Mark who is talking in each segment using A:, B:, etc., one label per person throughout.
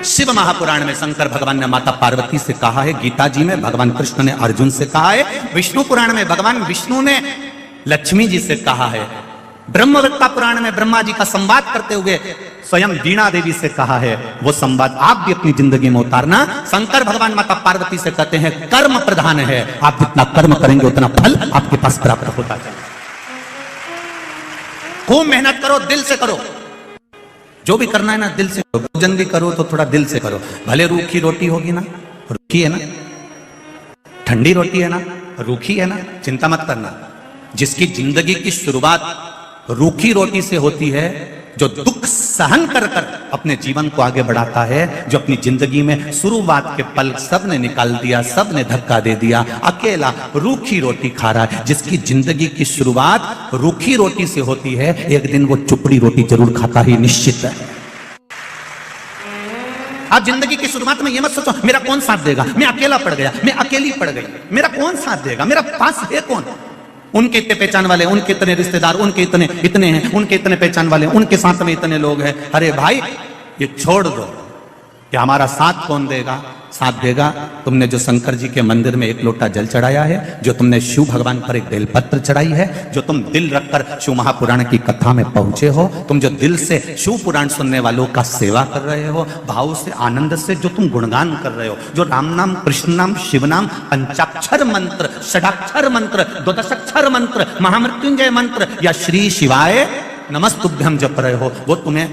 A: शिव महापुराण में शंकर भगवान ने माता पार्वती से कहा है, गीता जी में भगवान कृष्ण ने अर्जुन से कहा है, विष्णु पुराण में भगवान विष्णु ने लक्ष्मी जी से कहा है, ब्रह्मवृत्ता पुराण में ब्रह्मा जी का संवाद करते हुए स्वयं वीणा देवी से कहा है। वो संवाद आप भी अपनी जिंदगी में उतारना। शंकर भगवान माता पार्वती से कहते हैं कर्म प्रधान है, आप जितना कर्म करेंगे उतना फल आपके पास प्राप्त होता जाएगा। खूब मेहनत करो, दिल से करो, जो भी करना है ना दिल से करो। भोजन भी करो तो थोड़ा दिल से करो। भले रूखी रोटी होगी ना, रूखी है ना, ठंडी रोटी है ना, रूखी है ना, चिंता मत करना। जिसकी जिंदगी की शुरुआत रूखी रोटी से होती है, जो दुख सहन कर कर अपने जीवन को आगे बढ़ाता है, जो अपनी जिंदगी में शुरुआत के पल सब ने निकाल दिया, सब ने धक्का दे दिया, अकेला रूखी रोटी खा रहा है। जिसकी जिंदगी की शुरुआत रूखी रोटी से होती है, एक दिन वो चुपड़ी रोटी जरूर खाता ही निश्चित है। आप जिंदगी की शुरुआत में ये मत सोचो मेरा कौन साथ देगा, मैं अकेला पड़ गया, मैं अकेली पड़ गई, मेरा कौन साथ देगा, मेरा पास है कौन। उनके इतने पहचान वाले, उनके इतने रिश्तेदार, उनके इतने हैं, उनके इतने पहचान वाले, उनके साथ में इतने लोग हैं। अरे भाई ये छोड़ दो कि हमारा साथ कौन देगा। साथ देगा तुमने जो शंकर जी के मंदिर में एक लोटा जल चढ़ाया है, जो तुमने शिव भगवान पर एक बेलपत्र चढ़ाई है, जो तुम दिल रखकर शिव महापुराण की कथा में पहुंचे हो, तुम जो दिल से शिव पुराण सुनने वालों का सेवा कर रहे हो, भाव से आनंद से जो तुम गुणगान कर रहे हो, जो राम नाम, कृष्ण नाम, शिव नाम, पंचाक्षर मंत्र, षडाक्षर मंत्र, द्वादशाक्षर मंत्र, महामृत्युंजय मंत्र या श्री शिवाय नमस्तुभ्यम जप रहे हो, वो तुम्हें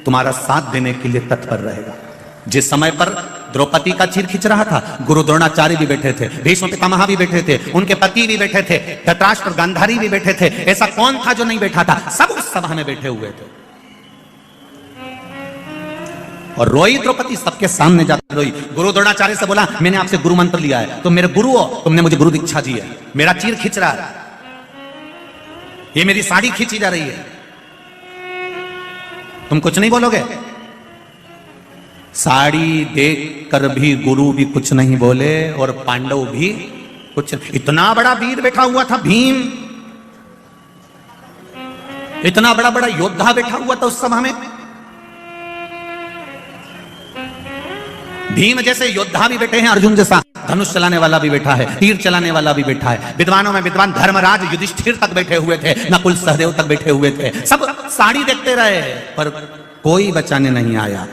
A: तुम्हारा साथ देने के लिए तत्पर रहेगा। जिस समय पर द्रौपदी का चीर खींच रहा था, गुरु द्रोणाचार्य भी बैठे थे, भीष्म पितामह भी बैठे थे, उनके पति भी बैठे थे, धृतराष्ट्र गांधारी भी बैठे थे। ऐसा कौन था जो नहीं बैठा था? सब उस सभा में बैठे हुए थे। और रोई द्रौपदी, सबके सामने जाकर रोई। गुरु द्रोणाचार्य से बोला मैंने आपसे गुरु मंत्र लिया है, तुम मेरे गुरु हो, तुमने मुझे गुरु दीक्षा दी है, मेरा चीर खींच रहा है, ये मेरी साड़ी खींची जा रही है, तुम कुछ नहीं बोलोगे? साड़ी देख कर भी गुरु भी कुछ नहीं बोले और पांडव भी कुछ। इतना बड़ा वीर बैठा हुआ था भीम, इतना बड़ा बड़ा योद्धा बैठा हुआ था उस सभा में। भीम जैसे योद्धा भी बैठे हैं, अर्जुन जैसा धनुष चलाने वाला भी बैठा है, तीर चलाने वाला भी बैठा है। विद्वानों में विद्वान धर्मराज युधिष्ठिर तक बैठे हुए थे, नकुल सहदेव तक बैठे हुए थे। सब साड़ी देखते रहे पर कोई बचाने नहीं आया।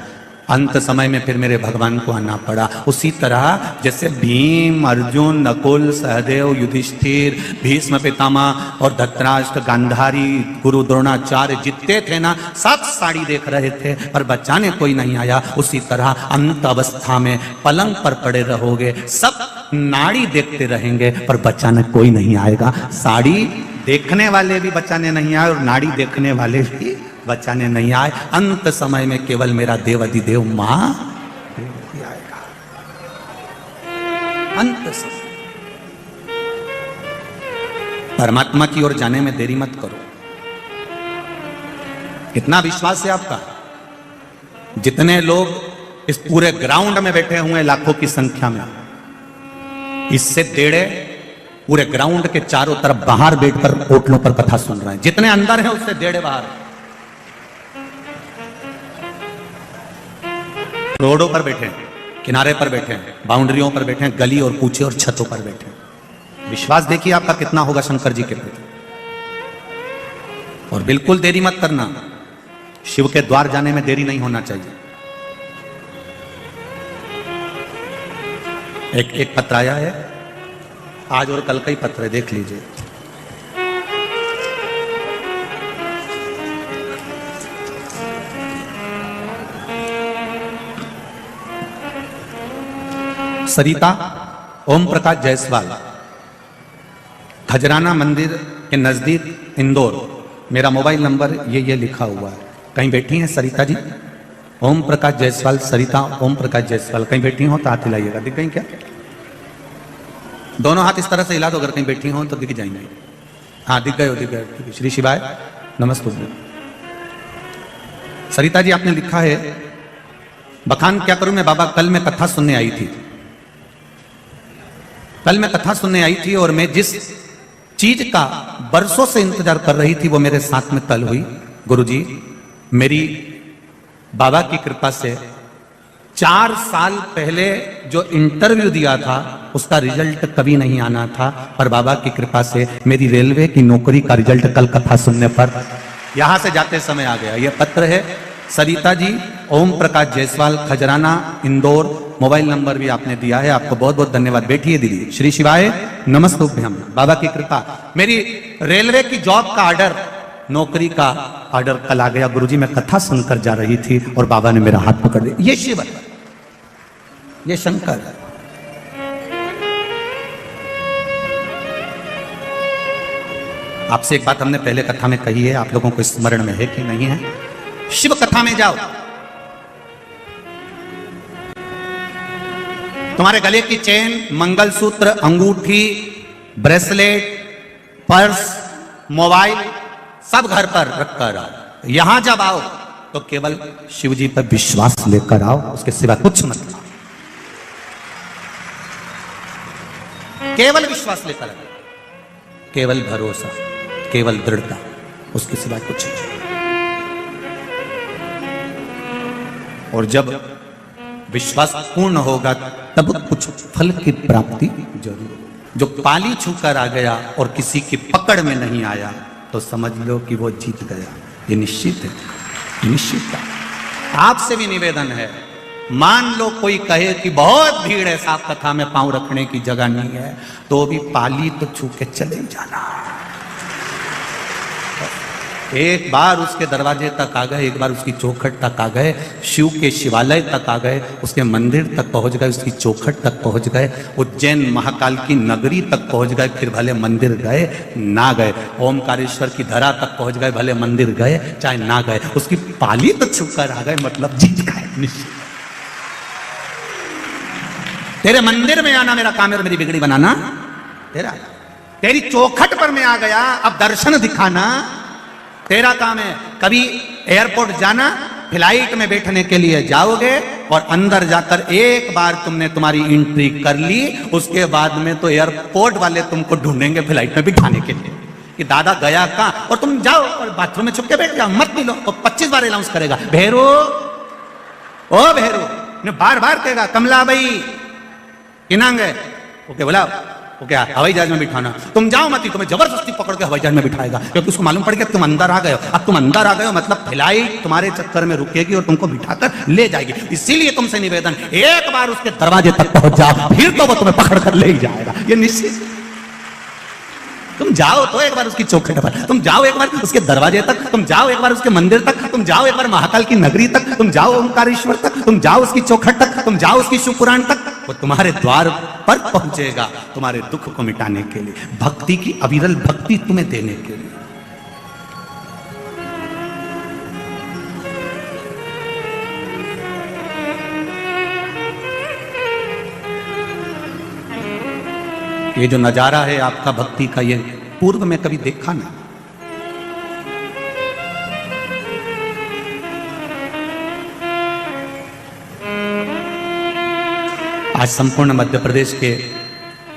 A: अंत समय में फिर मेरे भगवान को आना पड़ा। उसी तरह जैसे भीम, अर्जुन, नकुल, सहदेव, युधिष्ठिर, भीष्म पितामह और धृतराष्ट्र, गांधारी, गुरु द्रोणाचार्य जितने थे ना, सब साड़ी देख रहे थे पर बचाने कोई नहीं आया। उसी तरह अंत अवस्था में पलंग पर पड़े रहोगे, सब नाड़ी देखते रहेंगे पर बचाने कोई नहीं आएगा। साड़ी देखने वाले भी बचाने नहीं आए और नाड़ी देखने वाले भी बचाने नहीं आए। अंत समय में केवल मेरा देव अधिदेव मां आएगा। अंत समय परमात्मा की ओर जाने में देरी मत करो। कितना विश्वास है आपका? जितने लोग इस पूरे ग्राउंड में बैठे हुए हैं लाखों की संख्या में, इससे डेढ़े पूरे ग्राउंड के चारों तरफ बाहर बैठकर होटलों पर कथा सुन रहे हैं। जितने अंदर हैं उससे डेढ़े बाहर, रोडों पर बैठे हैं, किनारे पर बैठे हैं, बाउंड्रियों पर बैठे हैं, गली और कूचे और छतों पर बैठे हैं। विश्वास देखिए आपका कितना होगा शंकर जी के प्रति। और बिल्कुल देरी मत करना, शिव के द्वार जाने में देरी नहीं होना चाहिए। एक पत्र आया है, आज और कल का ही पत्र है, देख लीजिए। सरिता ओम प्रकाश जायसवाल, खजराना मंदिर के नजदीक इंदौर। मेरा मोबाइल नंबर ये लिखा हुआ है। कहीं बैठी हैं सरिता जी? ओम प्रकाश जायसवाल, सरिता ओम प्रकाश जायसवाल कहीं बैठी हो तो हाथ हिलाइएगा। दिख गई क्या? दोनों हाथ इस तरह से हिला दो, अगर कहीं बैठी हो तो दिख जाएंगे। हाँ दिख गए हो, दिख गए। श्री शिवाय नमस्ते। सरिता जी आपने लिखा है, बखान क्या करूं मैं बाबा, कल मैं कथा सुनने आई थी। कल मैं कथा सुनने आई थी और मैं जिस चीज का बरसों से इंतजार कर रही थी वो मेरे साथ में कल हुई। गुरुजी, मेरी बाबा की कृपा से 4 साल पहले जो इंटरव्यू दिया था उसका रिजल्ट कभी नहीं आना था, पर बाबा की कृपा से मेरी रेलवे की नौकरी का रिजल्ट कल कथा सुनने पर यहां से जाते समय आ गया। यह पत्र है सरिता जी, ओम प्रकाश जायसवाल, खजराना, इंदौर। मोबाइल नंबर भी आपने दिया है, आपको बहुत बहुत धन्यवाद। बैठिए दीदी। श्री शिवाय नमस्तुभ्यम। बाबा की कृपा, मेरी रेलवे की जॉब का ऑर्डर, नौकरी का ऑर्डर कल आ गया। गुरुजी मैं कथा सुनकर जा रही थी और बाबा ने मेरा हाथ पकड़ लिया। ये शिव, ये शंकर। आपसे एक बात हमने पहले कथा में कही है, आप लोगों को स्मरण में है कि नहीं है? शिव कथा में जाओ, तुम्हारे गले की चेन, मंगलसूत्र, अंगूठी, ब्रेसलेट, पर्स, मोबाइल सब घर पर रखकर आओ। यहां जब आओ तो केवल शिव जी पर विश्वास लेकर आओ, उसके सिवा कुछ मत लाओ। केवल विश्वास लेकर आओ, केवल भरोसा, केवल दृढ़ता, उसके सिवा कुछ नहीं। और जब विश्वास पूर्ण होगा तब कुछ फल की प्राप्ति जरूर। जो पाली छूकर आ गया और किसी की पकड़ में नहीं आया तो समझ लो कि वो जीत गया। ये निश्चित है, निश्चित है। आपसे भी निवेदन है, मान लो कोई कहे कि बहुत भीड़ है, साफ कथा में पांव रखने की जगह नहीं है, तो भी पाली तो छू के चले जाना। एक बार उसके दरवाजे तक आ गए, एक बार उसकी चौखट तक आ गए, शिव के शिवालय तक आ गए, उसके मंदिर तक पहुंच गए, उसकी चौखट तक पहुंच गए, उज्जैन महाकाल की नगरी तक पहुंच गए, फिर भले मंदिर गए ना गए, ओमकारेश्वर की धरा तक पहुंच गए, भले मंदिर गए चाहे ना गए, उसकी पाली तो छूकर आ गए, मतलब जीत गए निश्चित। तेरे मंदिर में आना मेरा काम है और मेरी बिगड़ी बनाना तेरा। तेरी चौखट पर मैं आ गया, अब दर्शन दिखाना तेरा काम है। कभी एयरपोर्ट जाना, फ्लाइट में बैठने के लिए जाओगे और अंदर जाकर एक बार तुमने तुम्हारी एंट्री कर ली, उसके बाद में तो एयरपोर्ट वाले तुमको ढूंढेंगे फ्लाइट में बिठाने के लिए कि दादा गया कहां, और तुम जाओ और बाथरूम में छुप के बैठ जाओ, मत मिलो। और 25 बार अनाउंस करेगा, भैरू ओ भैरू, ने बार बार कहेगा कमला भाई किनांग है, ओके बुलाओ, ओके हवाई जहाज में बिठाना। तुम जाओ मत, तुम्हें जबरदस्ती पकड़ के हवाई जहाज में बिठाएगा, क्योंकि उसको मालूम पड़ गया तुम अंदर आ गए हो। अब तुम अंदर आ गए हो मतलब फ्लाइट तुम्हारे चक्कर में रुकेगी और तुमको बिठाकर ले जाएगी। इसीलिए तुमसे निवेदन, एक बार उसके दरवाजे तक पहुंच जाओ, फिर तो वो तुम्हें पकड़ कर ले ही जाएगा। ये निश्चित। तुम जाओ तो एक बार उसकी चौखट पर, तुम जाओ एक बार उसके दरवाजे तक, तुम जाओ एक बार उसके मंदिर तक, तुम जाओ एक बार महाकाल की नगरी तक, तुम जाओ ओमकारेश्वर तक, तुम जाओ उसकी चौखट तक, तुम जाओ उसकी शिव पुराण तक। वो तुम्हारे द्वार पर पहुंचेगा तुम्हारे दुख को मिटाने के लिए, भक्ति की अविरल भक्ति तुम्हें देने के लिए। ये जो नजारा है आपका भक्ति का, ये पूर्व में कभी देखा नहीं। आज संपूर्ण मध्य प्रदेश के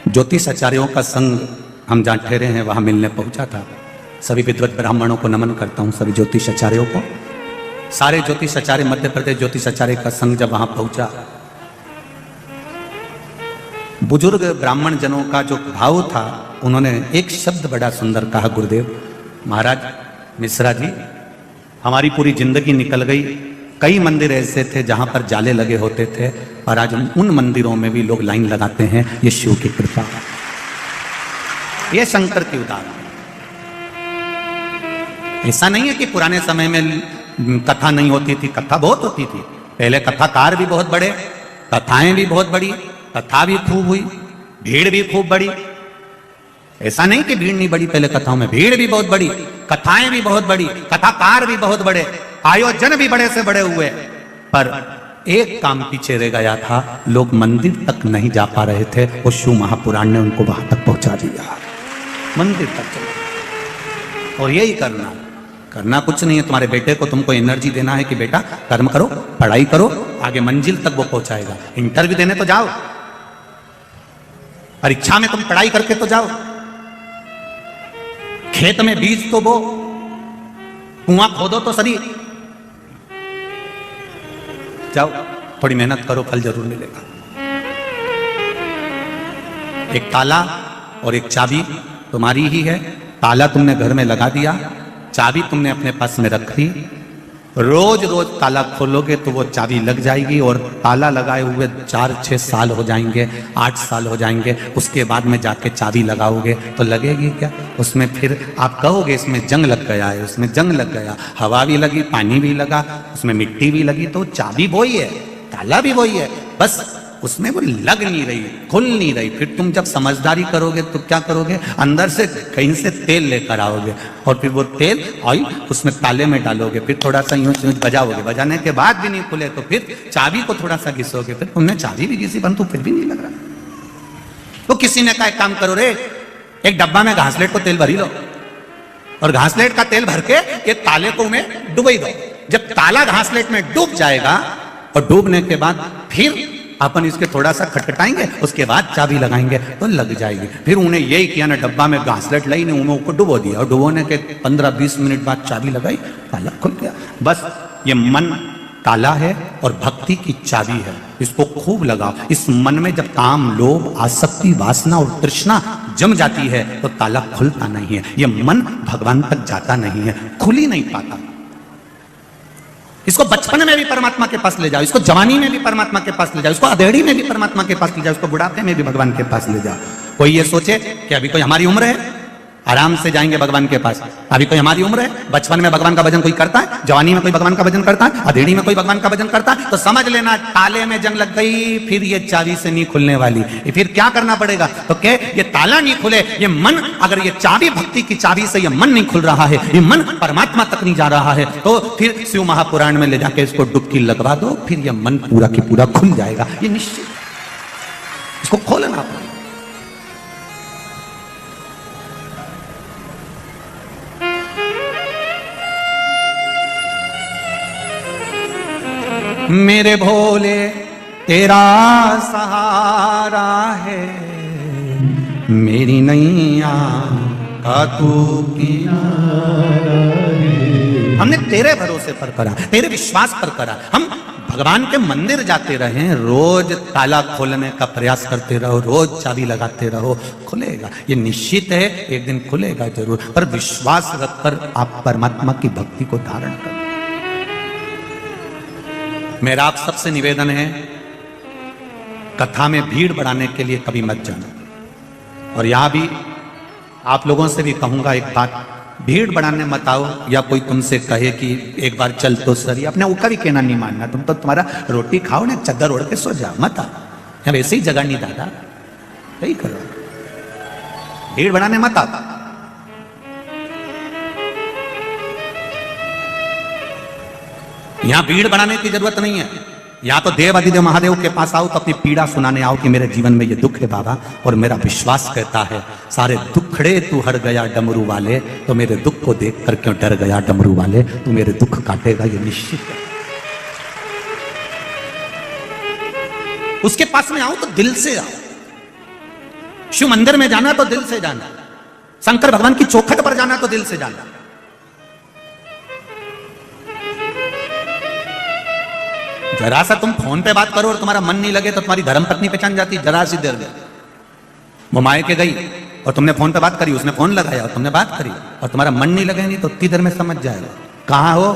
A: ज्योतिष आचार्यों का संघ हम जहां ठहरे हैं वहां मिलने पहुंचा था। सभी विद्वत ब्राह्मणों को नमन करता हूं, सभी ज्योतिष आचार्यों को। सारे ज्योतिष आचार्य, मध्य प्रदेश ज्योतिष आचार्य का संघ जब वहां पहुंचा, बुजुर्ग ब्राह्मण जनों का जो भाव था, उन्होंने एक शब्द बड़ा सुंदर कहा, गुरुदेव महाराज मिश्रा जी, हमारी पूरी जिंदगी निकल गई, कई मंदिर ऐसे थे जहां पर जाले लगे होते थे, और आज हम उन मंदिरों में भी लोग लाइन लगाते हैं। ये शिव की कृपा, ये शंकर की उदाहरण। ऐसा नहीं है कि पुराने समय में कथा नहीं होती थी, कथा बहुत होती थी। पहले कथाकार भी बहुत बड़े, कथाएं भी बहुत बड़ी, कथा भी खूब हुई, भीड़ भी खूब बड़ी। ऐसा नहीं कि भीड़ नहीं बड़ी, पहले कथाओं में भीड़ भी बहुत बड़ी, कथाएं भी बहुत बड़ी, कथाकार भी बहुत बड़े, आयोजन भी बड़े से बड़े हुए। पर एक काम पीछे रह गया था, लोग मंदिर तक नहीं जा पा रहे थे, और शिव महापुराण ने उनको वहां तक पहुंचा दिया, मंदिर तक चला। और यही करना कुछ नहीं है। तुम्हारे बेटे को तुमको एनर्जी देना है कि बेटा कर्म करो, पढ़ाई करो, आगे मंजिल तक वो पहुंचाएगा। इंटरव्यू देने तो जाओ, परीक्षा में तुम पढ़ाई करके तो जाओ, खेत में बीज तो बो, कुआं खोदो तो सही, जाओ। थोड़ी मेहनत करो, फल जरूर मिलेगा। एक ताला और एक चाबी तुम्हारी ही है। ताला तुमने घर में लगा दिया, चाबी तुमने अपने पास में रख ली। रोज रोज ताला खोलोगे तो वो चाबी लग जाएगी, और ताला लगाए हुए 4-6 साल हो जाएंगे, 8 साल हो जाएंगे। उसके बाद में जाके चाबी लगाओगे तो लगेगी क्या? उसमें फिर आप कहोगे इसमें जंग लग गया है, उसमें जंग लग गया। हवा भी लगी, पानी भी लगा, उसमें मिट्टी भी लगी, तो चाबी वही है, ताला भी वही है, बस उसमें वो लग नहीं रही, खुल नहीं रही। फिर तुम जब समझदारी करोगे तो क्या करोगे? अंदर से कहीं से तेल लेकर आओगे, और फिर वो तेल ऑयल उसमें ताले में डालोगे, फिर थोड़ा सा यूं यूं बजाओगे, बजाने के बाद भी नहीं खुले तो फिर चाबी को थोड़ा सा घिसोगे, फिर तुमने चाबी भी घिसी परंतु फिर भी नहीं लग रहा। तो किसी ने कहा एक काम करो रे, एक डब्बा में घासलेट को तेल भरी लो, और घासलेट का तेल भर के ये ताले को में डुबई दो। जब ताला घासलेट में डूब जाएगा, और डूबने के बाद फिर अपन इसके थोड़ा सा खटखटाएंगे, उसके बाद चाबी लगाएंगे तो लग जाएगी। फिर उन्हें यही किया ना, डब्बा में घासलेट लाई, ने उन्हें ऊपर डुबो दिया, और डुबोने के 15-20 मिनट बाद चाबी लगाई, ताला खुल गया। बस ये मन ताला है और भक्ति की चाबी है, इसको खूब लगाओ। इस मन में जब काम, लोभ, आसक्ति, वासना और तृष्णा जम जाती है तो ताला खुलता नहीं है। ये मन भगवान तक जाता नहीं है, खुल ही नहीं पाता। इसको बचपन में भी परमात्मा के पास ले जाओ, इसको जवानी में भी परमात्मा के पास ले जाओ, इसको अधेड़ी में भी परमात्मा के पास ले जाओ, इसको बुढ़ापे में भी भगवान के पास ले जाओ। कोई ये सोचे कि अभी कोई हमारी उम्र है, आराम से जाएंगे भगवान के पास। अभी कोई हमारी उम्र है, बचपन में भगवान का भजन कोई करता है, जवानी में कोई भगवान का भजन करता है, अधेड़ी में कोई भगवान का भजन करता है, तो समझ लेना ताले में जंग लग गई, फिर ये चाबी से नहीं खुलने वाली। फिर क्या करना पड़ेगा? तो क्या ये ताला नहीं खुले, ये मन, अगर ये चाबी, भक्ति की चाबी से ये मन नहीं खुल रहा है, ये मन परमात्मा तक नहीं जा रहा है, तो फिर शिव महापुराण में ले जाके इसको डुबकी लगवा दो, फिर ये मन पूरा की पूरा खुल जाएगा, ये निश्चित। इसको खोलना पड़ेगा। मेरे भोले तेरा सहारा है, मेरी नैया का तू किनारा है। हमने तेरे भरोसे पर करा, तेरे विश्वास पर करा। हम भगवान के मंदिर जाते रहे, रोज ताला खोलने का प्रयास करते रहो, रोज चाबी लगाते रहो, खुलेगा। ये निश्चित है एक दिन खुलेगा जरूर, पर विश्वास रखकर आप परमात्मा की भक्ति को धारण करो। मेरा आप सबसे निवेदन है, कथा में भीड़ बढ़ाने के लिए कभी मत जाना। और यहां भी आप लोगों से भी कहूंगा एक बात, भीड़ बढ़ाने मत आओ। या कोई तुमसे कहे कि एक बार चल तो सही, अपने ऊपर भी कहना नहीं मानना। तुम तो तुम्हारा रोटी खाओ ना, चद्दर ओढ़ के सो जाओ, मत आओ। यहाँ वैसे ही जगह नहीं दादा, यही करो, भीड़ बढ़ाने मत आओ। यहां भीड़ बढ़ाने की जरूरत नहीं है। या तो देव अधिदेव महादेव के पास आओ तो अपनी पीड़ा सुनाने आओ कि मेरे जीवन में ये दुख है बाबा, और मेरा विश्वास कहता है सारे दुखड़े तू हर गया डमरू वाले, तो मेरे दुख को देख कर क्यों डर गया डमरू वाले, तू मेरे दुख काटेगा, ये निश्चित है। उसके पास में आओ तो दिल से आओ। शिव मंदिर में जाना तो दिल से जाना, शंकर भगवान की चौखट पर जाना तो दिल से जाना। जरा सा तुम फोन पे बात करो और तुम्हारा मन नहीं लगे तो तुम्हारी धर्मपत्नी पहचान जाती, जरा सी देर में वो मायके गई और तुमने फोन पे बात करी, उसने फोन लगाया और तुमने बात करी, और तुम्हारा मन नहीं लगे नहीं तो उतनी देर में समझ जाएगा कहां हो।